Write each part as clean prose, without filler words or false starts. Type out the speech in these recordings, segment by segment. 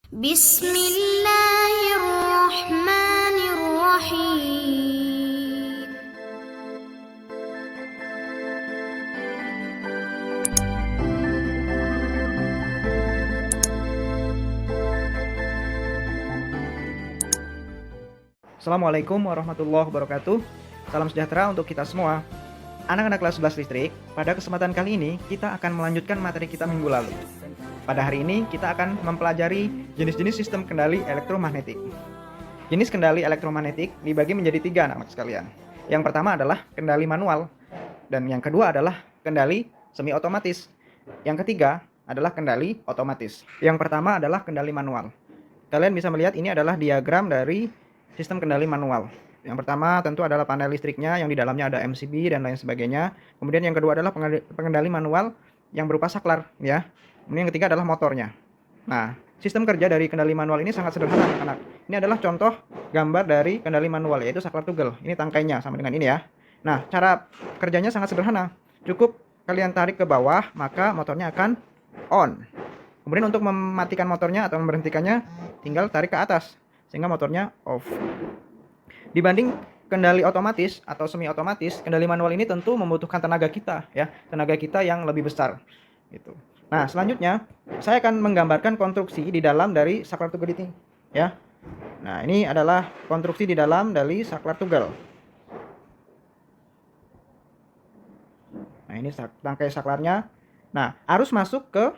Bismillahirrahmanirrahim. Assalamualaikum warahmatullahi wabarakatuh. Salam sejahtera untuk kita semua. Anak-anak kelas 11 listrik, pada kesempatan kali ini kita akan melanjutkan materi kita minggu lalu. Pada hari ini kita akan mempelajari jenis-jenis sistem kendali elektromagnetik. Jenis kendali elektromagnetik dibagi menjadi 3 anak-anak sekalian. Yang pertama adalah kendali manual, dan yang kedua adalah kendali semi otomatis. Yang ketiga adalah kendali otomatis. Yang pertama adalah kendali manual. Kalian bisa melihat ini adalah diagram dari sistem kendali manual. Yang pertama tentu adalah panel listriknya yang di dalamnya ada MCB dan lain sebagainya. Kemudian yang kedua adalah pengendali manual yang berupa saklar, ya. Kemudian yang ketiga adalah motornya. Nah, sistem kerja dari kendali manual ini sangat sederhana, anak-anak. Ini adalah contoh gambar dari kendali manual, yaitu saklar tugel. Ini tangkainya sama dengan ini ya. Nah, cara kerjanya sangat sederhana. Cukup kalian tarik ke bawah, maka motornya akan on. Kemudian untuk mematikan motornya atau memberhentikannya, tinggal tarik ke atas sehingga motornya off. Dibanding kendali otomatis atau semi otomatis, kendali manual ini tentu membutuhkan tenaga kita, ya, tenaga kita yang lebih besar gitu. Nah, selanjutnya saya akan menggambarkan konstruksi di dalam dari saklar tugel ini, ya. Nah, ini adalah konstruksi di dalam dari saklar tugel. Nah, ini tangkai saklarnya. Nah, arus masuk ke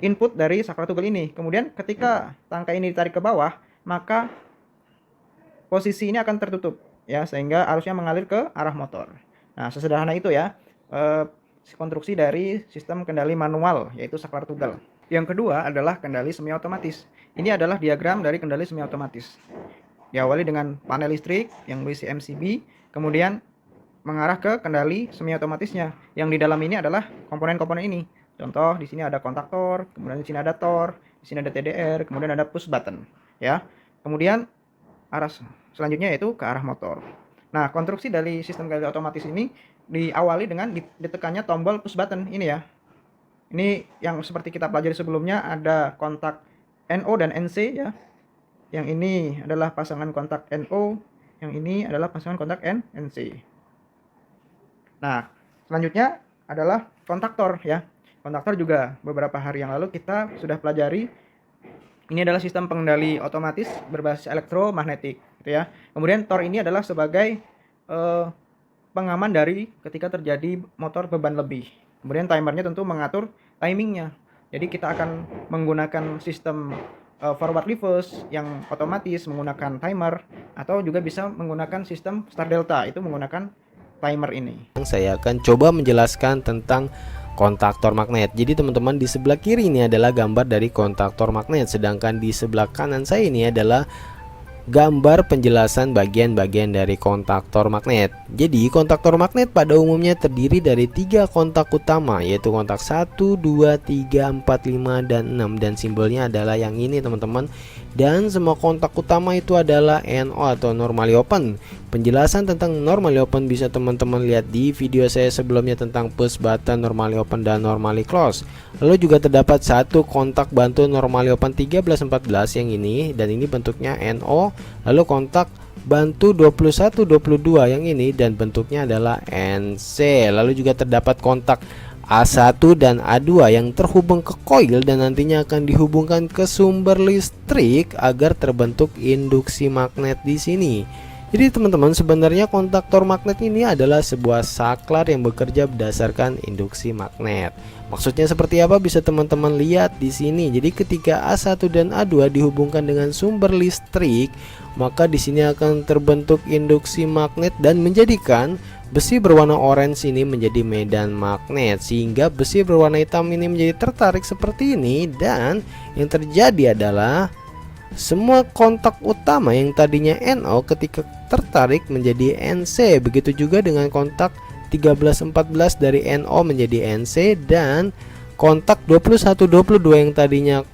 input dari saklar tugel ini. Kemudian ketika tangkai ini ditarik ke bawah, maka posisi ini akan tertutup, ya, sehingga arusnya mengalir ke arah motor. Nah, sesederhana itu ya konstruksi dari sistem kendali manual, yaitu saklar tugel. Yang kedua adalah kendali semi otomatis. Ini adalah diagram dari kendali semi otomatis. Diawali dengan panel listrik yang berisi MCB, kemudian mengarah ke kendali semi otomatisnya. Yang di dalam ini adalah komponen-komponen ini. Contoh, di sini ada kontaktor, kemudian di sini ada tor, di sini ada TDR, kemudian ada push button, ya. Kemudian arah selanjutnya yaitu ke arah motor. Nah, konstruksi dari sistem kendali otomatis ini diawali dengan ditekannya tombol push button ini ya. Ini yang seperti kita pelajari sebelumnya, ada kontak NO dan NC ya. Yang ini adalah pasangan kontak NO, yang ini adalah pasangan kontak NC. Nah, selanjutnya adalah kontaktor ya. Kontaktor juga beberapa hari yang lalu kita sudah pelajari. Ini adalah sistem pengendali otomatis berbasis elektromagnetik, gitu ya. Kemudian tor ini adalah sebagai pengaman dari ketika terjadi motor beban lebih. Kemudian timernya tentu mengatur timingnya. Jadi kita akan menggunakan sistem forward reverse yang otomatis menggunakan timer, atau juga bisa menggunakan sistem start delta, itu menggunakan timer ini. Saya akan coba menjelaskan tentang kontaktor magnet. Jadi teman-teman, di sebelah kiri ini adalah gambar dari kontaktor magnet, sedangkan di sebelah kanan saya ini adalah gambar penjelasan bagian-bagian dari kontaktor magnet. Jadi kontaktor magnet pada umumnya terdiri dari 3 kontak utama, yaitu kontak 1, 2, 3, 4, 5, dan 6, dan simbolnya adalah yang ini teman-teman. Dan semua kontak utama itu adalah NO atau normally open. Penjelasan tentang normally open bisa teman-teman lihat di video saya sebelumnya tentang push button, normally open, dan normally close. Lalu juga terdapat satu kontak bantu normally open 1314 yang ini, dan ini bentuknya NO. Lalu kontak bantu 2122 yang ini, dan bentuknya adalah NC. Lalu juga terdapat kontak A1 dan A2 yang terhubung ke koil dan nantinya akan dihubungkan ke sumber listrik agar terbentuk induksi magnet di sini. Jadi teman-teman, sebenarnya kontaktor magnet ini adalah sebuah saklar yang bekerja berdasarkan induksi magnet. Maksudnya seperti apa bisa teman-teman lihat di sini. Jadi ketika A1 dan A2 dihubungkan dengan sumber listrik, maka di sini akan terbentuk induksi magnet dan menjadikan besi berwarna orange ini menjadi medan magnet, sehingga besi berwarna hitam ini menjadi tertarik seperti ini. Dan yang terjadi adalah semua kontak utama yang tadinya NO ketika tertarik menjadi NC. Begitu juga dengan kontak 1314 dari NO menjadi NC, dan kontak 2122 yang tadinya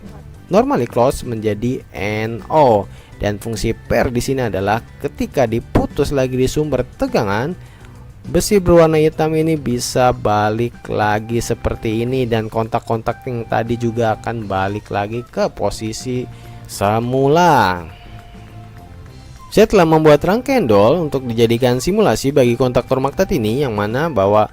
normally close menjadi NO. Dan fungsi per di sini adalah ketika diputus lagi di sumber tegangan, besi berwarna hitam ini bisa balik lagi seperti ini, dan kontak-kontak yang tadi juga akan balik lagi ke posisi semula. Saya telah membuat rangkaian dol untuk dijadikan simulasi bagi kontaktor magnet ini, yang mana bahwa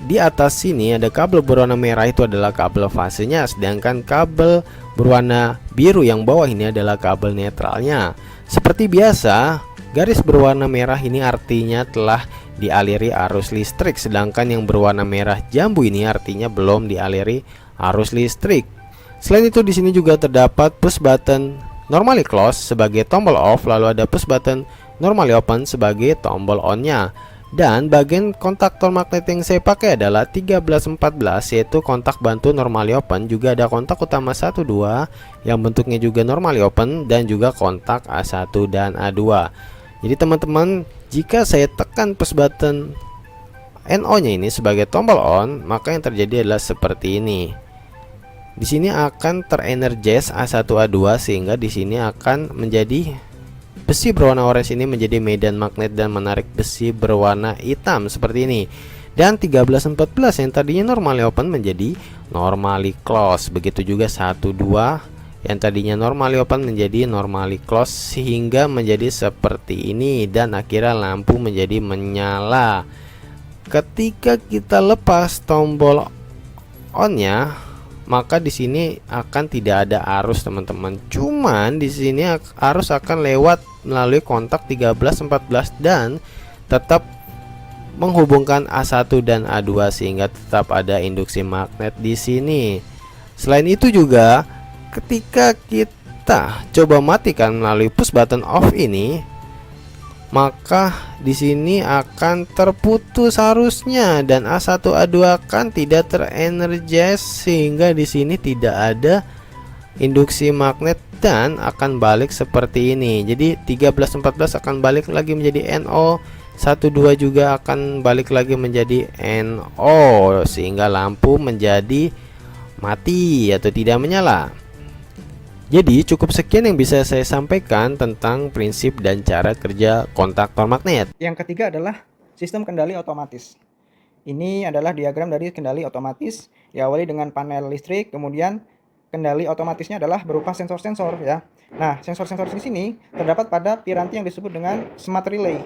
di atas sini ada kabel berwarna merah, itu adalah kabel fasenya, sedangkan kabel berwarna biru yang bawah ini adalah kabel netralnya. Seperti biasa, garis berwarna merah ini artinya telah dialiri arus listrik, sedangkan yang berwarna merah jambu ini artinya belum dialiri arus listrik. Selain itu di sini juga terdapat push button normally close sebagai tombol off, lalu ada push button normally open sebagai tombol on-nya. Dan bagian kontaktor magnet yang saya pakai adalah 1314, yaitu kontak bantu normally open, juga ada kontak utama 1 2 yang bentuknya juga normally open, dan juga kontak A1 dan A2. Jadi teman-teman, jika saya tekan push button NO-nya ini sebagai tombol on, maka yang terjadi adalah seperti ini. Di sini akan terenergize A1 A2, sehingga di sini akan menjadi besi berwarna orange ini menjadi medan magnet dan menarik besi berwarna hitam seperti ini. Dan 1314 yang tadinya normally open menjadi normally close. Begitu juga 1 2 yang tadinya normally open menjadi normally close, sehingga menjadi seperti ini, dan akhirnya lampu menjadi menyala. Ketika kita lepas tombol on-nya, maka di sini akan tidak ada arus teman-teman. Cuman di sini arus akan lewat melalui kontak 1314 dan tetap menghubungkan A1 dan A2, sehingga tetap ada induksi magnet di sini. Selain itu juga ketika kita coba matikan melalui push button off ini, maka di sini akan terputus arusnya dan A1 A2 akan tidak terenergize, sehingga di sini tidak ada induksi magnet dan akan balik seperti ini. Jadi 1314 akan balik lagi menjadi NO, 12 juga akan balik lagi menjadi NO, sehingga lampu menjadi mati atau tidak menyala. Jadi cukup sekian yang bisa saya sampaikan tentang prinsip dan cara kerja kontaktor magnet. Yang ketiga adalah sistem kendali otomatis. Ini adalah diagram dari kendali otomatis, diawali dengan panel listrik, kemudian kendali otomatisnya adalah berupa sensor-sensor ya. Nah, sensor-sensor di sini terdapat pada piranti yang disebut dengan smart relay.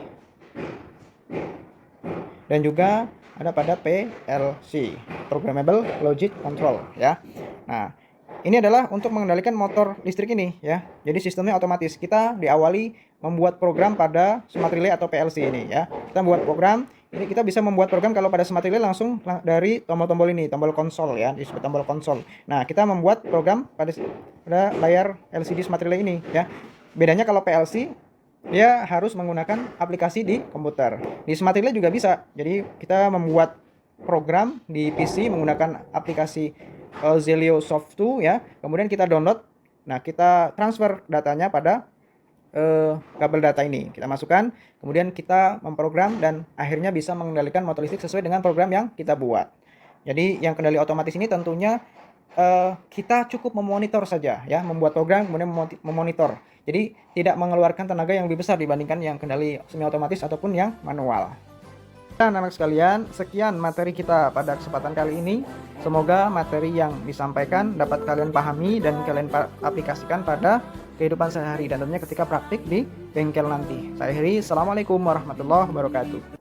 Dan juga ada pada PLC, programmable logic control ya. Nah, ini adalah untuk mengendalikan motor listrik ini ya. Jadi sistemnya otomatis. Kita diawali membuat program pada smart relay atau PLC ini ya. Kita membuat program. Ini kita bisa membuat program kalau pada smart relay langsung dari tombol-tombol ini, tombol konsol ya, disebut tombol konsol. Nah, kita membuat program pada layar LCD smart relay ini ya. Bedanya kalau PLC dia harus menggunakan aplikasi di komputer. Di smart relay juga bisa. Jadi kita membuat program di PC menggunakan aplikasi Zelio Soft 2 ya. Kemudian kita download. Nah, kita transfer datanya pada kabel data ini. Kita masukkan, kemudian kita memprogram dan akhirnya bisa mengendalikan motor listrik sesuai dengan program yang kita buat. Jadi yang kendali otomatis ini tentunya kita cukup memonitor saja ya, membuat program kemudian memonitor. Jadi tidak mengeluarkan tenaga yang lebih besar dibandingkan yang kendali semi otomatis ataupun yang manual. Dan anak sekalian, sekian materi kita pada kesempatan kali ini. Semoga materi yang disampaikan dapat kalian pahami dan kalian aplikasikan pada kehidupan sehari-hari dan tentunya ketika praktik di bengkel nanti. Saya akhiri, assalamualaikum warahmatullahi wabarakatuh.